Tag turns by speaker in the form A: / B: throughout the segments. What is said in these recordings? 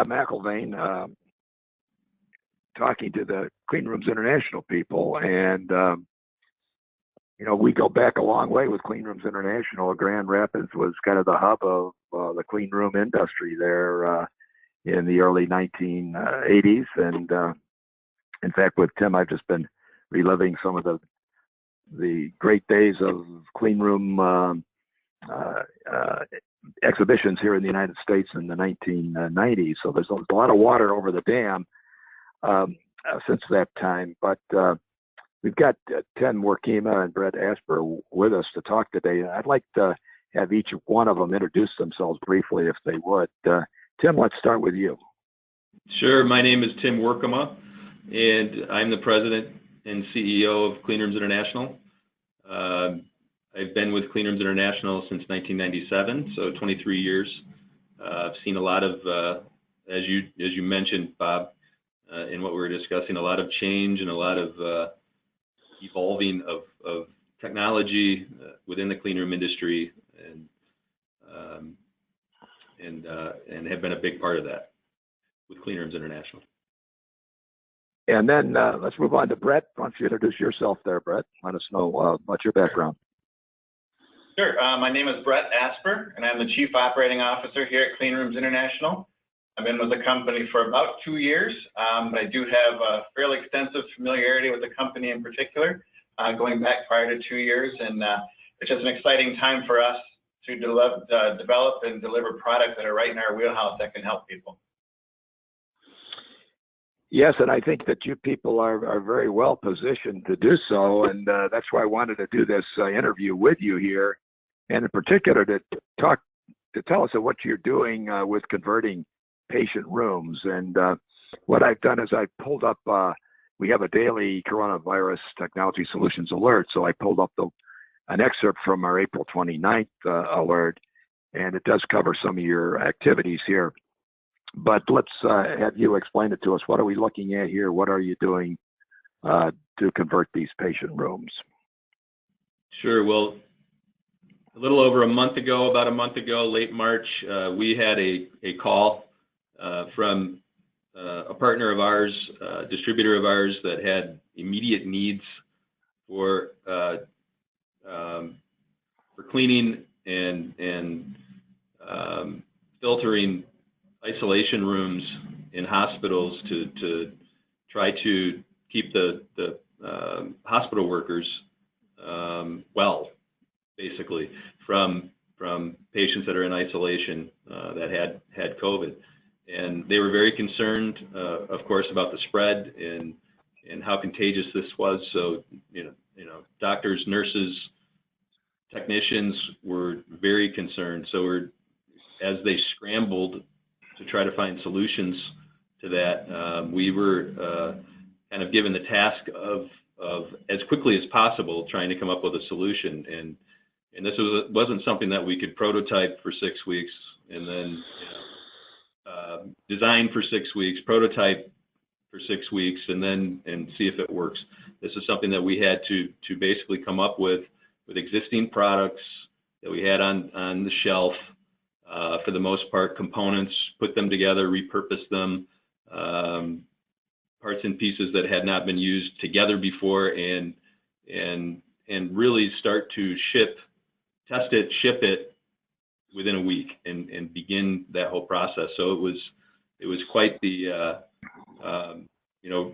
A: McIlvaine, talking to the Cleanrooms International people, and we go back a long way with Cleanrooms International. Grand Rapids was kind of the hub of the clean room industry there in the early 1980s, and in fact, with Tim, I've just been reliving some of the great days of clean room exhibitions here in the United States in the 1990s. So there's a lot of water over the dam since that time. But we've got Tim Werkema and Bret Asper with us to talk today. I'd like to have each one of them introduce themselves briefly, if they would. Tim, let's start with you.
B: Sure. My name is Tim Werkema, and I'm the president and CEO of Cleanrooms International. I've been with Cleanrooms International since 1997, so 23 years. I've seen a lot of, as you mentioned, Bob, in what we were discussing, a lot of change and a lot of evolving of technology within the cleanroom industry, and have been a big part of that with Cleanrooms International.
A: And then let's move on to Bret. Why don't you introduce yourself there, Bret? Let us know about your background.
C: Sure. My name is Bret Asper, and I'm the Chief Operating Officer here at Cleanrooms International. I've been with the company for about 2 years, but I do have a fairly extensive familiarity with the company in particular, going back prior to 2 years, and it's just an exciting time for us to develop and deliver products that are right in our wheelhouse that can help people.
A: Yes, and I think that you people are very well positioned to do so, and that's why I wanted to do this interview with you here, and in particular to tell us what you're doing with converting patient rooms. And what I've done is I pulled up, we have a daily coronavirus technology solutions alert, so I pulled up an excerpt from our April 29th alert, and it does cover some of your activities here. But let's have you explain it to us. What are we looking at here? What are you doing to convert these patient rooms?
B: Sure. Well, about a month ago, late March, we had a call from a partner of ours, distributor of ours, that had immediate needs for cleaning and filtering isolation rooms in hospitals to try to keep the hospital workers well, basically, from patients that are in isolation that had COVID. And they were very concerned, of course, about the spread and how contagious this was. So, doctors, nurses, technicians were very concerned. So as they scrambled to try to find solutions to that, we were kind of given the task of as quickly as possible trying to come up with a solution. And this wasn't something that we could prototype for 6 weeks and then design for 6 weeks, prototype for 6 weeks, and see if it works. This is something that we had to basically come up with existing products that we had on the shelf. For the most part, components, put them together, repurpose them, parts and pieces that had not been used together before, and really start to test it, ship it within a week, and begin that whole process. So it was quite the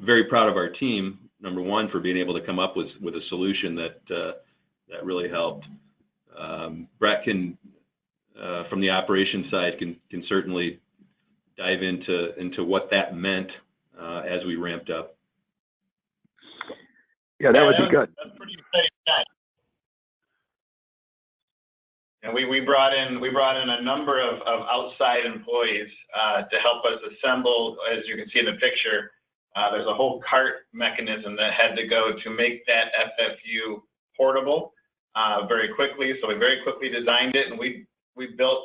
B: very proud of our team, number one, for being able to come up with a solution that really helped. Bret can, from the operations side, can certainly dive into what that meant as we ramped up.
A: Yeah, that would be good.
C: That's pretty exciting time. And we brought in a number of outside employees to help us assemble. As you can see in the picture, there's a whole cart mechanism that had to go to make that FFU portable very quickly. So we very quickly designed it, and we built,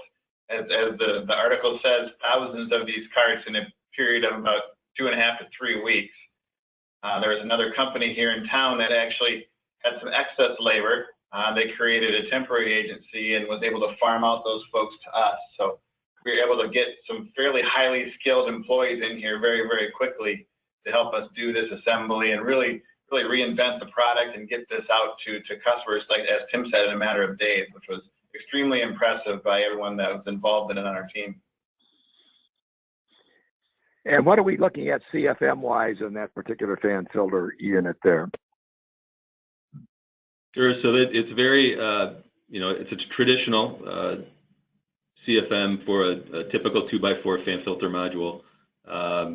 C: as the article says, thousands of these carts in a period of about 2.5 to 3 weeks. There was another company here in town that actually had some excess labor. They created a temporary agency and was able to farm out those folks to us. So we were able to get some fairly highly skilled employees in here very, very quickly to help us do this assembly and really reinvent the product and get this out to customers, like as Tim said, in a matter of days, which was extremely impressive by everyone that was involved in it on our team.
A: And what are we looking at CFM-wise in that particular fan filter unit there?
B: Sure. So it's very, it's a traditional CFM for a typical 2x4 fan filter module.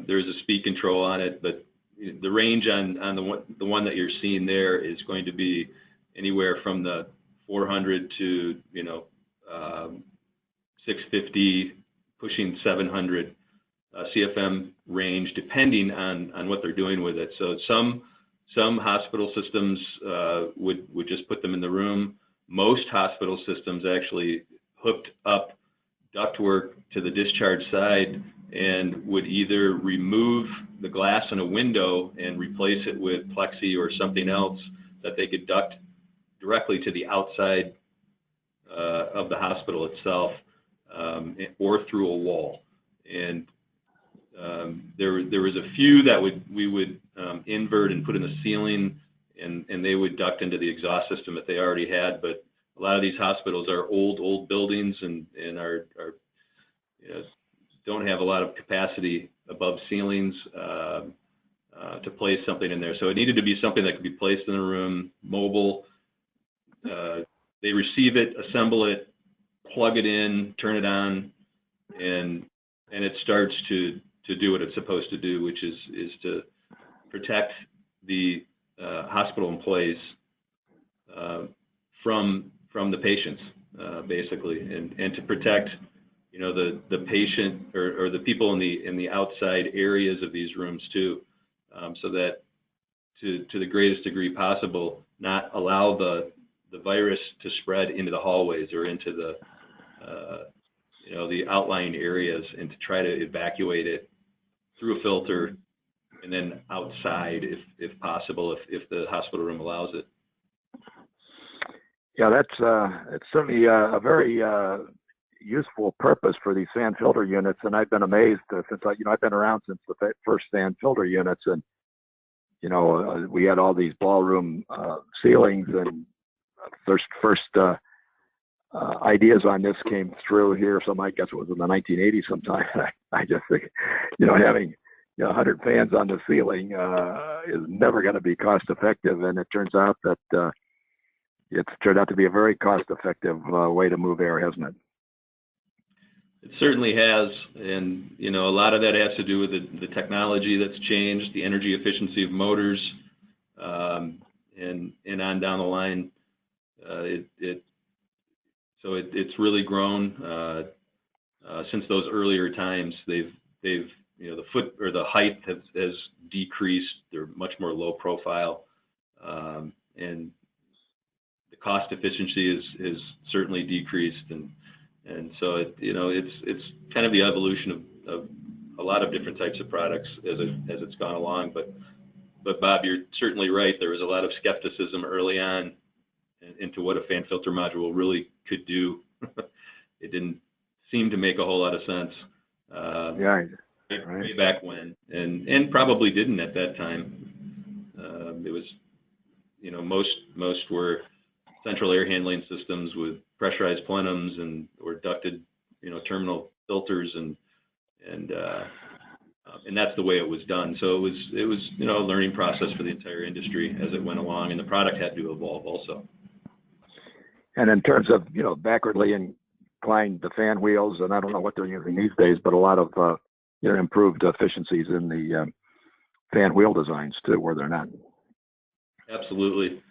B: There's a speed control on it, but the range on the one that you're seeing there is going to be anywhere from the 400 to 650, pushing 700 CFM range, depending on what they're doing with it. So some hospital systems would just put them in the room. Most hospital systems actually hooked up ductwork to the discharge side and would either remove the glass in a window and replace it with plexi or something else that they could duct directly to the outside of the hospital itself, or through a wall. And there was a few that we would invert and put in the ceiling, and they would duct into the exhaust system that they already had. But a lot of these hospitals are old buildings and are don't have a lot of capacity above ceilings to place something in there. So it needed to be something that could be placed in the room, mobile. They receive it, assemble it, plug it in, turn it on, and it starts to do what it's supposed to do, which is to protect the hospital employees from the patients, basically, and to protect the patient or the people in the outside areas of these rooms too, so that to the greatest degree possible, not allow the virus to spread into the hallways or into the outlying areas, and to try to evacuate it through a filter and then outside if possible, if the hospital room allows it.
A: Yeah, it's certainly a very useful purpose for these fan filter units, and I've been amazed since I've been around since the first fan filter units, and we had all these ballroom ceilings, and first ideas on this came through here. So I guess it was in the 1980s sometime. I just think, having 100 fans on the ceiling is never going to be cost effective, and it turns out that it's turned out to be a very cost effective way to move air, hasn't it?
B: It certainly has, and a lot of that has to do with the technology that's changed, the energy efficiency of motors, and on down the line. It's really grown since those earlier times. They've the foot or the height has decreased. They're much more low profile, and the cost efficiency is certainly decreased, and so it's kind of the evolution of a lot of different types of products as it's gone along. But Bob, you're certainly right. There was a lot of skepticism early on into what a fan filter module really could do. It didn't seem to make a whole lot of sense. Way back when, and probably didn't at that time. It was, most were central air handling systems with pressurized plenums or ducted, terminal filters, and that's the way it was done. So it was a learning process for the entire industry as it went along, and the product had to evolve also.
A: And in terms of backwardly inclined the fan wheels, and I don't know what they're using these days, but a lot of improved efficiencies in the fan wheel designs too, where they're not.
B: Absolutely.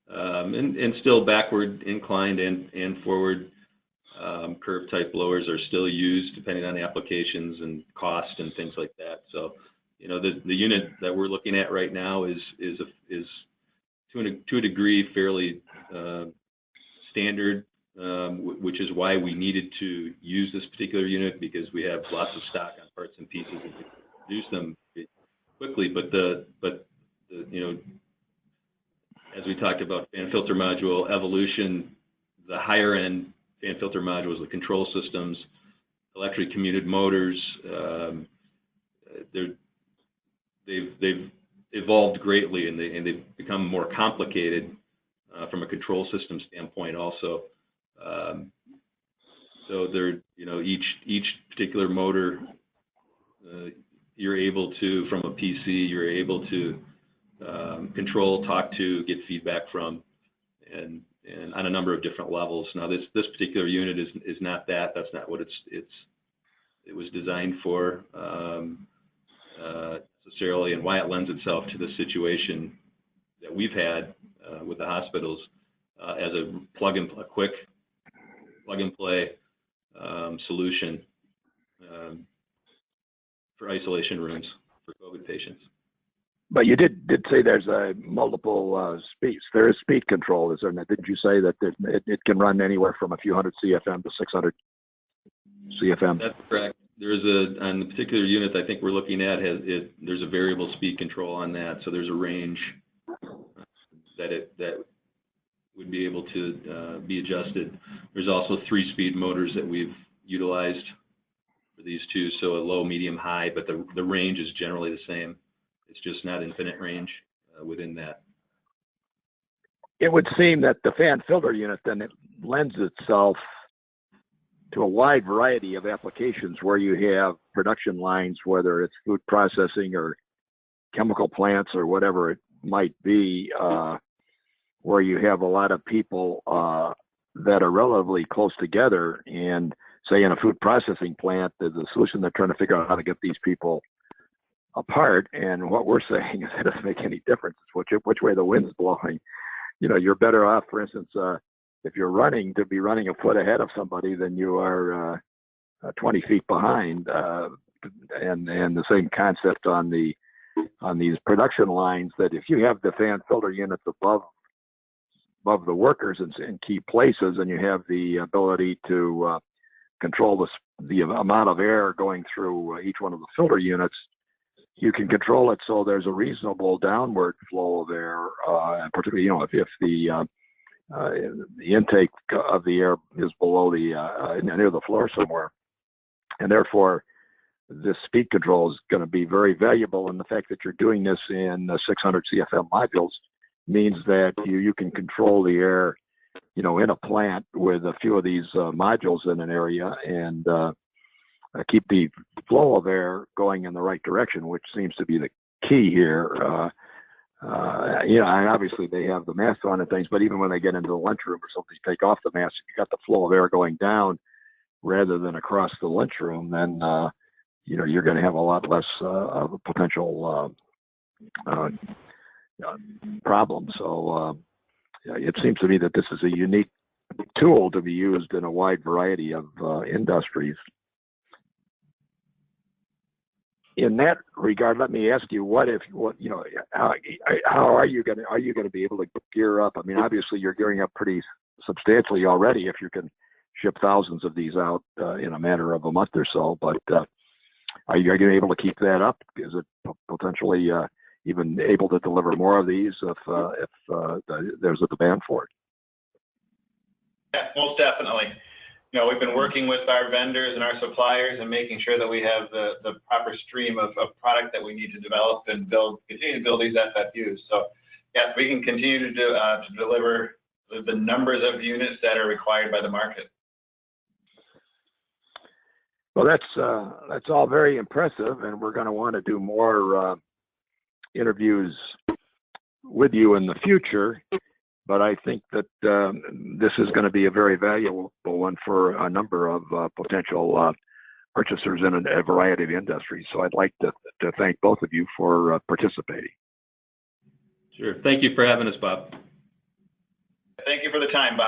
B: And still backward inclined and forward curve type blowers are still used depending on the applications and cost and things like that. So, the unit that we're looking at right now is to a degree fairly standard, which is why we needed to use this particular unit, because we have lots of stock on parts and pieces and we can produce them quickly. But as we talked about fan filter module evolution, the higher end fan filter modules, the control systems, electrically commuted motors. They've evolved greatly, and they've become more complicated from a control system standpoint also. So they're, each particular motor, you're able to, from a PC, you're able to control, talk to, get feedback from, and on a number of different levels. Now, this particular unit is not that. That's not what it was designed for necessarily, and why it lends itself to the situation that we've had with the hospitals as a quick plug-and-play solution for isolation rooms for COVID patients.
A: But you did say there's a multiple speeds. There is speed control, is there not? Didn't you say that it can run anywhere from a few hundred CFM to 600 CFM?
B: That's correct. There's on the particular unit I think we're looking at, there's a variable speed control on that, so there's a range that would be able to be adjusted. There's also 3-speed motors that we've utilized for these two, so a low, medium, high, but the range is generally the same. It's just not infinite range within that.
A: It would seem that the fan filter unit then it lends itself to a wide variety of applications where you have production lines, whether it's food processing or chemical plants or whatever it might be, where you have a lot of people that are relatively close together. And say in a food processing plant, there's a solution they're trying to figure out how to get these people apart. And what we're saying is it doesn't make any difference which way the wind's blowing. You're better off, for instance, if you're running, to be running a foot ahead of somebody than you are 20 feet behind. And the same concept on these production lines, that if you have the fan filter units above the workers in key places, and you have the ability to control the amount of air going through each one of the filter units, you can control it so there's a reasonable downward flow of air, particularly if the intake of the air is below near the floor somewhere, and therefore this speed control is going to be very valuable. And the fact that you're doing this in 600 CFM modules means that you can control the air, in a plant with a few of these modules in an area, and keep the flow of air going in the right direction, which seems to be the key here. And obviously they have the mask on and things, but even when they get into the lunchroom or something, take off the mask, if you got the flow of air going down rather than across the lunchroom, then you're going to have a lot less of a potential problem. So it seems to me that this is a unique tool to be used in a wide variety of industries. In that regard, let me ask you, how are you going to be able to gear up? I mean, obviously you're gearing up pretty substantially already if you can ship thousands of these out in a matter of a month or so. But are you going to be able to keep that up? Is it potentially even able to deliver more of these if there's a demand for it?
C: Yeah, most definitely. We've been working with our vendors and our suppliers and making sure that we have the proper stream of product that we need to develop and continue to build these FFUs. So, yeah, we can continue to deliver the numbers of units that are required by the market.
A: Well, that's all very impressive, and we're going to want to do more interviews with you in the future. But I think that this is going to be a very valuable one for a number of potential purchasers in a variety of industries. So I'd like to thank both of you for participating.
B: Sure. Thank you for having us, Bob.
C: Thank you for the time, Bob.